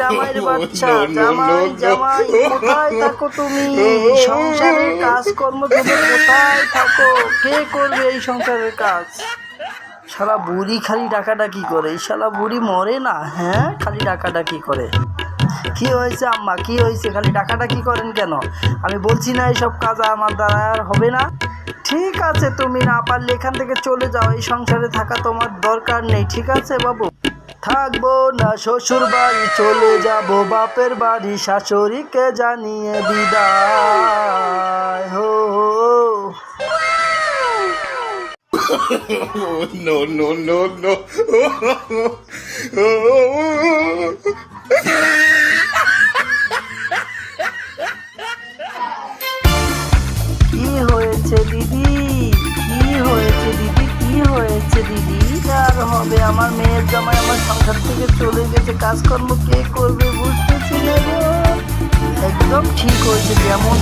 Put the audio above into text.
জামাইয়ের বাচ্চা, জামাই জামাই কোথায় থাকো তুমি? সংসারের কাজকর্ম তুমি কোথায় থাকো? কে করবে এই সংসারের কাজ? শালা বুড়ি খালি ডাকাডাকি করে, এই শালা বুড়ি মরে না? হ্যাঁ, খালি ডাকাডাকি করে। কি হয়েছে আম্মা, কি হয়েছে? খালি ডাকাডাকি করেন কেন? আমি বলছি না এইসব কাজ আমার দ্বারা আর হবে না। ঠিক আছে, তুমি না পারলে এখান থেকে চলে যাও, এই সংসারে থাকা তোমার দরকার নেই। ঠিক আছে বাবু? থাকবো না শ্বশুর বাড়ি, চলে যাব বাপের বাড়ি, শাশুড়িকে জানিয়ে বিদায় হো। No, no, no, no. কি হয়েছে দিদি? কি হয়েছে দিদি? কি হয়েছে দিদি? আর হবে, আমার মেয়ের জামাই আমার সংসার থেকে চলে গেছে, কাজকর্ম কে করবে বুঝতেছি না গো। একদম ঠিক হয়েছে, যেমন